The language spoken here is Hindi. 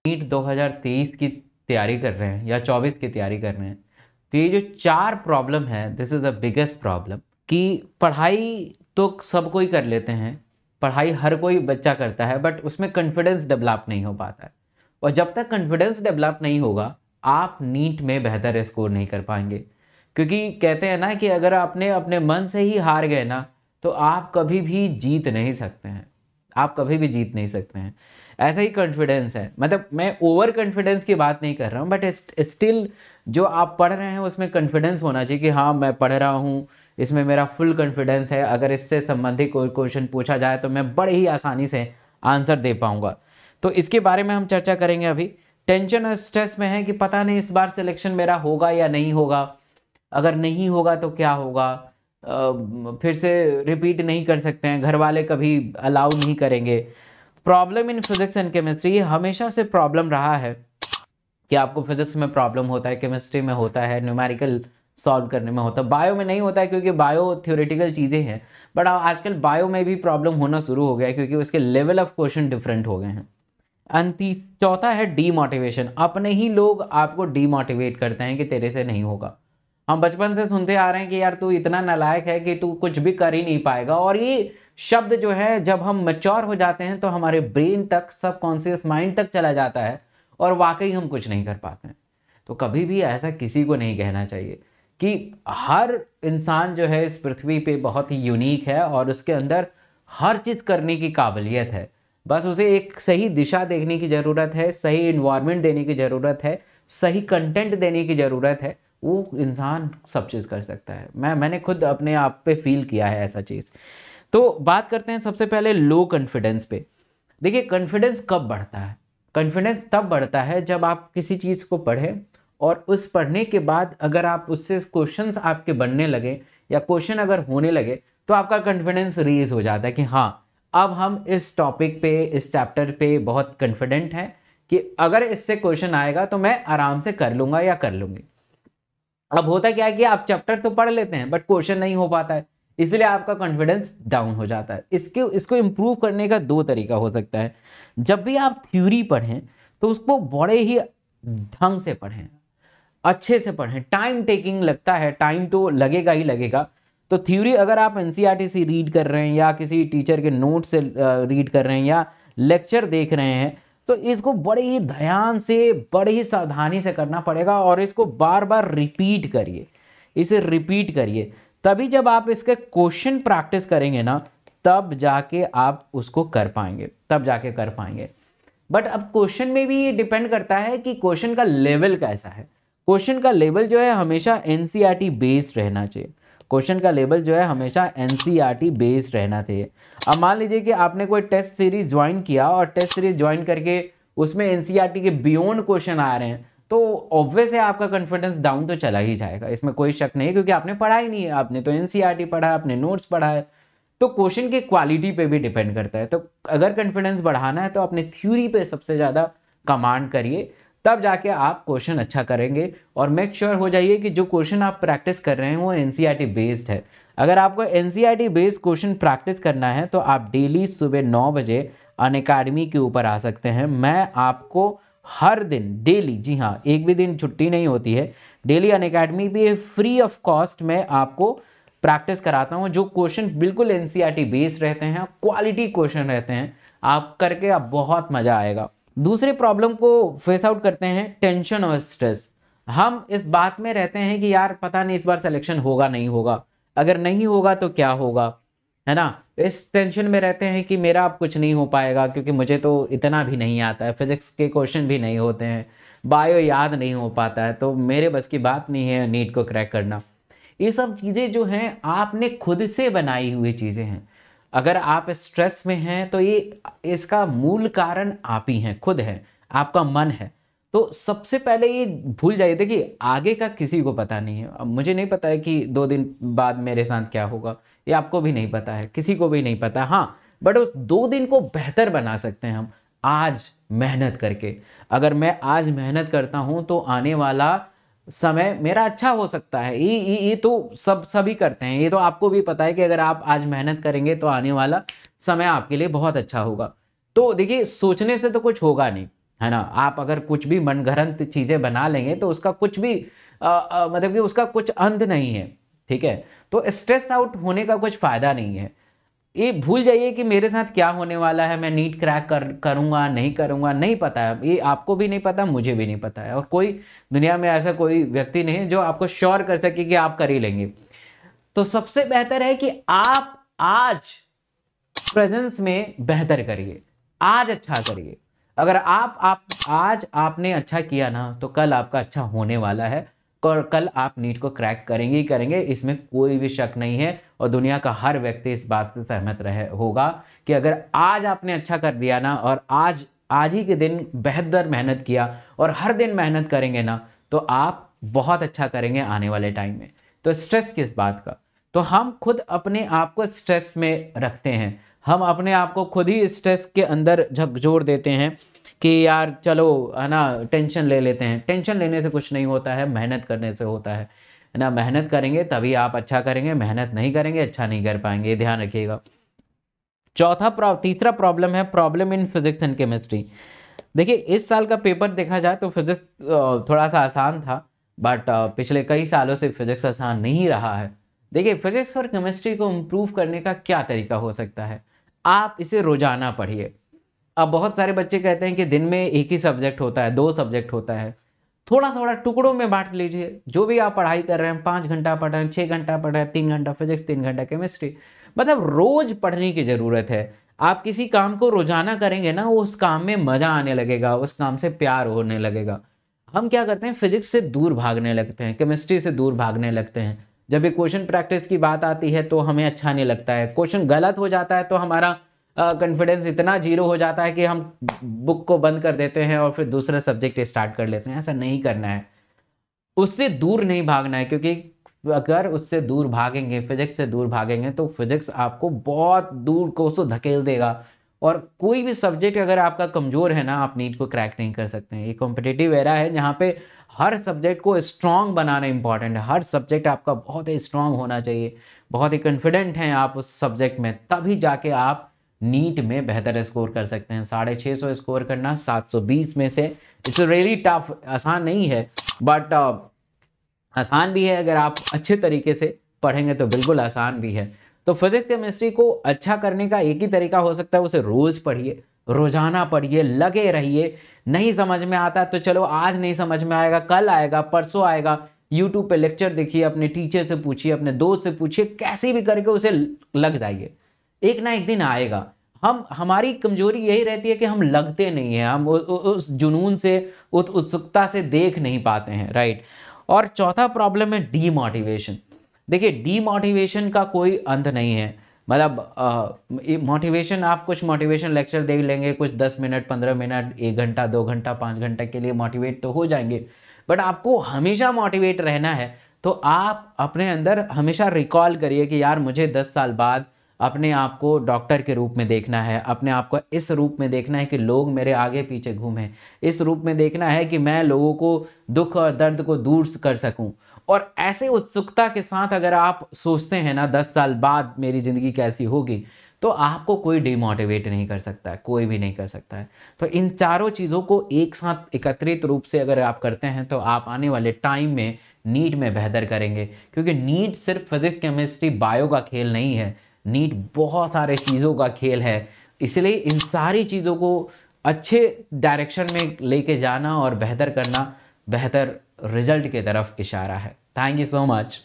नीट 2023 की तैयारी कर रहे हैं या 24 की तैयारी कर रहे हैं, तो ये जो 4 प्रॉब्लम है, this is the biggest problem. कि पढ़ाई तो सब कोई कर लेते हैं, पढ़ाई हर कोई बच्चा करता है, बट उसमें कॉन्फिडेंस डेवलप नहीं हो पाता है। और जब तक कॉन्फिडेंस डेवलप नहीं होगा, आप नीट में बेहतर स्कोर नहीं कर पाएंगे। क्योंकि कहते हैं ना कि अगर आपने अपने मन से ही हार गए ना, तो आप कभी भी जीत नहीं सकते हैं, आप कभी भी जीत नहीं सकते हैं। ऐसा ही कॉन्फिडेंस है, मतलब मैं ओवर कॉन्फिडेंस की बात नहीं कर रहा हूँ, बट स्टिल जो आप पढ़ रहे हैं उसमें कॉन्फिडेंस होना चाहिए कि हाँ मैं पढ़ रहा हूँ, इसमें मेरा फुल कॉन्फिडेंस है, अगर इससे संबंधित कोई क्वेश्चन पूछा जाए तो मैं बड़े ही आसानी से आंसर दे पाऊँगा। तो इसके बारे में हम चर्चा करेंगे। अभी टेंशन और स्ट्रेस में है कि पता नहीं इस बार सिलेक्शन मेरा होगा या नहीं होगा, अगर नहीं होगा तो क्या होगा, फिर से रिपीट नहीं कर सकते हैं, घर वाले कभी अलाउ नहीं करेंगे। Problem in physics and chemistry, ये हमेशा से प्रॉब्लम रहा है कि आपको फिजिक्स में प्रॉब्लम होता है, केमिस्ट्री में होता है, न्यूमेरिकल सॉल्व करने में होता है, बायो में नहीं होता है क्योंकि बायो थ्योरेटिकल चीज़ें हैं। बट आजकल बायो में भी प्रॉब्लम होना शुरू हो गया है क्योंकि उसके लेवल ऑफ क्वेश्चन डिफरेंट हो गए हैं। चौथा है डीमोटिवेशन, अपने ही लोग आपको डीमोटिवेट करते हैं कि तेरे से नहीं होगा। हम बचपन से सुनते आ रहे हैं कि यार तू इतना नालायक है कि तू कुछ भी कर ही नहीं पाएगा, और ये शब्द जो है जब हम मैच्योर हो जाते हैं तो हमारे ब्रेन तक, सबकॉन्शियस माइंड तक चला जाता है और वाकई हम कुछ नहीं कर पाते हैं। तो कभी भी ऐसा किसी को नहीं कहना चाहिए कि हर इंसान जो है इस पृथ्वी पे बहुत ही यूनिक है और उसके अंदर हर चीज़ करने की काबिलियत है, बस उसे एक सही दिशा देखने की ज़रूरत है, सही इन्वायरमेंट देने की ज़रूरत है, सही कंटेंट देने की ज़रूरत है, वो इंसान सब चीज़ कर सकता है। मैंने खुद अपने आप पे फील किया है ऐसा चीज़। तो बात करते हैं सबसे पहले लो कॉन्फिडेंस पे। देखिए कॉन्फिडेंस कब बढ़ता है? कॉन्फिडेंस तब बढ़ता है जब आप किसी चीज़ को पढ़ें और उस पढ़ने के बाद अगर आप उससे क्वेश्चंस आपके बनने लगे या क्वेश्चन अगर होने लगे तो आपका कॉन्फिडेंस रेज हो जाता है कि हाँ अब हम इस टॉपिक पे, इस चैप्टर पे बहुत कॉन्फिडेंट हैं कि अगर इससे क्वेश्चन आएगा तो मैं आराम से कर लूँगा या कर लूँगी। अब होता क्या है कि आप चैप्टर तो पढ़ लेते हैं बट क्वेश्चन नहीं हो पाता है, इसलिए आपका कॉन्फिडेंस डाउन हो जाता है। इसको इम्प्रूव करने का 2 तरीका हो सकता है। जब भी आप थ्योरी पढ़ें तो उसको बड़े ही ढंग से पढ़ें, अच्छे से पढ़ें। टाइम टेकिंग लगता है, टाइम तो लगेगा ही लगेगा। तो थ्योरी अगर आप एनसीईआरटी से रीड कर रहे हैं या किसी टीचर के नोट से रीड कर रहे हैं या लेक्चर देख रहे हैं तो इसको बड़े ही ध्यान से, बड़े ही सावधानी से करना पड़ेगा और इसको बार बार रिपीट करिए, इसे रिपीट करिए। तभी जब आप इसके क्वेश्चन प्रैक्टिस करेंगे ना तब जाके आप उसको कर पाएंगे, तब जाके कर पाएंगे। बट अब क्वेश्चन में भी ये डिपेंड करता है कि क्वेश्चन का लेवल कैसा है। क्वेश्चन का लेवल जो है हमेशा एनसीईआरटी बेस्ड रहना चाहिए। क्वेश्चन का लेवल जो है हमेशा एनसीईआरटी बेस्ड रहना चाहिए। अब मान लीजिए कि आपने कोई टेस्ट सीरीज ज्वाइन किया और टेस्ट सीरीज ज्वाइन करके उसमें एनसीईआरटी के बियॉन्ड क्वेश्चन आ रहे हैं तो ऑब्वियस है आपका कॉन्फिडेंस डाउन तो चला ही जाएगा, इसमें कोई शक नहीं है, क्योंकि आपने पढ़ा ही नहीं है, आपने तो एनसीईआरटी पढ़ा है, आपने नोट्स पढ़ा है। तो क्वेश्चन की क्वालिटी पे भी डिपेंड करता है। तो अगर कॉन्फिडेंस बढ़ाना है तो अपने थ्योरी पे सबसे ज़्यादा कमांड करिए, तब जाके आप क्वेश्चन अच्छा करेंगे। और मेक श्योर हो जाइए कि जो क्वेश्चन आप प्रैक्टिस कर रहे हैं वो एनसीईआरटी बेस्ड है। अगर आपको एनसीईआरटी बेस्ड क्वेश्चन प्रैक्टिस करना है तो आप डेली सुबह 9 बजे अनअकैडमी के ऊपर आ सकते हैं। मैं आपको हर दिन डेली, जी हाँ, एक भी दिन छुट्टी नहीं होती है, डेली अनअकैडमी पे फ्री ऑफ कॉस्ट में आपको प्रैक्टिस कराता हूँ। जो क्वेश्चन बिल्कुल एनसीईआरटी बेस्ड रहते हैं, क्वालिटी क्वेश्चन रहते हैं, आप करके आप बहुत मज़ा आएगा। दूसरे प्रॉब्लम को फेस आउट करते हैं, टेंशन और स्ट्रेस। हम इस बात में रहते हैं कि यार पता नहीं इस बार सिलेक्शन होगा नहीं होगा, अगर नहीं होगा तो क्या होगा, है ना। इस टेंशन में रहते हैं कि मेरा अब कुछ नहीं हो पाएगा क्योंकि मुझे तो इतना भी नहीं आता है, फिजिक्स के क्वेश्चन भी नहीं होते हैं, बायो याद नहीं हो पाता है, तो मेरे बस की बात नहीं है नीट को क्रैक करना। ये सब चीज़ें जो हैं आपने खुद से बनाई हुई चीज़ें हैं। अगर आप स्ट्रेस में हैं तो ये इसका मूल कारण आप ही हैं, खुद हैं, आपका मन है। तो सबसे पहले ये भूल जाइए। देखिए आगे का किसी को पता नहीं है। अब मुझे नहीं पता है कि 2 दिन बाद मेरे साथ क्या होगा, ये आपको भी नहीं पता है, किसी को भी नहीं पता। हाँ, बट उस 2 दिन को बेहतर बना सकते हैं हम आज मेहनत करके। अगर मैं आज मेहनत करता हूँ तो आने वाला समय मेरा अच्छा हो सकता है। ये तो सभी करते हैं, ये तो आपको भी पता है कि अगर आप आज मेहनत करेंगे तो आने वाला समय आपके लिए बहुत अच्छा होगा। तो देखिए सोचने से तो कुछ होगा नहीं, है ना। आप अगर कुछ भी मनगढ़ंत चीज़ें बना लेंगे तो उसका कुछ भी मतलब कि उसका कुछ अंत नहीं है, ठीक है। तो स्ट्रेस आउट होने का कुछ फ़ायदा नहीं है। ये भूल जाइए कि मेरे साथ क्या होने वाला है, मैं नीट क्रैक करूँगा नहीं करूँगा, नहीं पता है, ये आपको भी नहीं पता, मुझे भी नहीं पता है, और कोई दुनिया में ऐसा कोई व्यक्ति नहीं है जो आपको श्योर कर सके कि आप कर ही लेंगे। तो सबसे बेहतर है कि आप आज प्रेजेंस में बेहतर करिए, आज अच्छा करिए। अगर आप आज आपने अच्छा किया ना तो कल आपका अच्छा होने वाला है, और कल आप नीट को क्रैक करेंगे ही करेंगे, इसमें कोई भी शक नहीं है। और दुनिया का हर व्यक्ति इस बात से सहमत रहे होगा कि अगर आज आपने अच्छा कर दिया ना, और आज ही के दिन बेहतर मेहनत किया और हर दिन मेहनत करेंगे ना, तो आप बहुत अच्छा करेंगे आने वाले टाइम में। तो स्ट्रेस किस बात का, तो हम खुद अपने आप को स्ट्रेस में रखते हैं, हम अपने आप को खुद ही स्ट्रेस के अंदर झकझोर देते हैं कि यार चलो है ना टेंशन ले लेते हैं। टेंशन लेने से कुछ नहीं होता है, मेहनत करने से होता है ना। मेहनत करेंगे तभी आप अच्छा करेंगे, मेहनत नहीं करेंगे अच्छा नहीं कर पाएंगे, ये ध्यान रखिएगा। तीसरा प्रॉब्लम है problem in physics and chemistry. देखिए इस साल का पेपर देखा जाए तो फिजिक्स थोड़ा सा आसान था, बट पिछले कई सालों से फिजिक्स आसान नहीं रहा है। देखिए फिजिक्स और केमिस्ट्री को इम्प्रूव करने का क्या तरीका हो सकता है, आप इसे रोजाना पढ़िए। अब बहुत सारे बच्चे कहते हैं कि दिन में एक ही सब्जेक्ट होता है, 2 सब्जेक्ट होता है, थोड़ा थोड़ा टुकड़ों में बांट लीजिए। जो भी आप पढ़ाई कर रहे हैं, 5 घंटा पढ़ रहे हैं, 6 घंटा पढ़ रहे हैं, 3 घंटा फिजिक्स, 3 घंटा केमिस्ट्री, मतलब रोज पढ़ने की ज़रूरत है। आप किसी काम को रोजाना करेंगे ना, उस काम में मज़ा आने लगेगा, उस काम से प्यार होने लगेगा। हम क्या करते हैं, फिजिक्स से दूर भागने लगते हैं, केमिस्ट्री से दूर भागने लगते हैं। जब भी क्वेश्चन प्रैक्टिस की बात आती है तो हमें अच्छा नहीं लगता है, क्वेश्चन गलत हो जाता है तो हमारा कॉन्फिडेंस इतना जीरो हो जाता है कि हम बुक को बंद कर देते हैं और फिर दूसरा सब्जेक्ट स्टार्ट कर लेते हैं। ऐसा नहीं करना है, उससे दूर नहीं भागना है, क्योंकि अगर उससे दूर भागेंगे, फिजिक्स से दूर भागेंगे, तो फिजिक्स आपको बहुत दूर कोसों धकेल देगा। और कोई भी सब्जेक्ट अगर आपका कमज़ोर है ना, आप नीट को क्रैक नहीं कर सकते हैं। ये कॉम्पिटिटिव एरा है जहाँ पे हर सब्जेक्ट को स्ट्रॉन्ग बनाना इंपॉर्टेंट है। हर सब्जेक्ट आपका बहुत ही स्ट्रॉन्ग होना चाहिए, बहुत ही कॉन्फिडेंट हैं आप उस सब्जेक्ट में, तभी जाके आप नीट में बेहतर स्कोर कर सकते हैं। 650 स्कोर करना 720 में से, इट्स रियली टफ, आसान नहीं है, बट आसान भी है अगर आप अच्छे तरीके से पढ़ेंगे तो बिल्कुल आसान भी है। तो फिजिक्स केमिस्ट्री को अच्छा करने का एक ही तरीका हो सकता है, उसे रोज पढ़िए, रोजाना पढ़िए, लगे रहिए। नहीं समझ में आता तो चलो आज नहीं समझ में आएगा, कल आएगा, परसों आएगा, यूट्यूब पे लेक्चर देखिए, अपने टीचर से पूछिए, अपने दोस्त से पूछिए, कैसे भी करके उसे लग जाइए, एक ना एक दिन आएगा। हमारी कमजोरी यही रहती है कि हम लगते नहीं हैं, हम उस जुनून से, उस उत्सुकता से देख नहीं पाते हैं, राइट। और चौथा प्रॉब्लम है डीमोटिवेशन। देखिए डीमोटिवेशन का कोई अंत नहीं है, मतलब मोटिवेशन, आप कुछ मोटिवेशन लेक्चर देख लेंगे, कुछ 10 मिनट, 15 मिनट, 1 घंटा, 2 घंटा, 5 घंटा के लिए मोटिवेट तो हो जाएंगे, बट आपको हमेशा मोटिवेट रहना है तो आप अपने अंदर हमेशा रिकॉल करिए कि यार मुझे 10 साल बाद अपने आप को डॉक्टर के रूप में देखना है, अपने आप को इस रूप में देखना है कि लोग मेरे आगे पीछे घूमें, इस रूप में देखना है कि मैं लोगों को दुख और दर्द को दूर कर सकूं। और ऐसे उत्सुकता के साथ अगर आप सोचते हैं ना 10 साल बाद मेरी ज़िंदगी कैसी होगी, तो आपको कोई डिमोटिवेट नहीं कर सकता है, कोई भी नहीं कर सकता है। तो इन चारों चीज़ों को एक साथ एकत्रित रूप से अगर आप करते हैं तो आप आने वाले टाइम में नीट में बेहतर करेंगे, क्योंकि नीट सिर्फ फिजिक्स केमिस्ट्री बायो का खेल नहीं है, नीट बहुत सारे चीज़ों का खेल है। इसलिए इन सारी चीज़ों को अच्छे डायरेक्शन में लेके जाना और बेहतर करना बेहतर रिजल्ट की तरफ इशारा है। Thank you so much.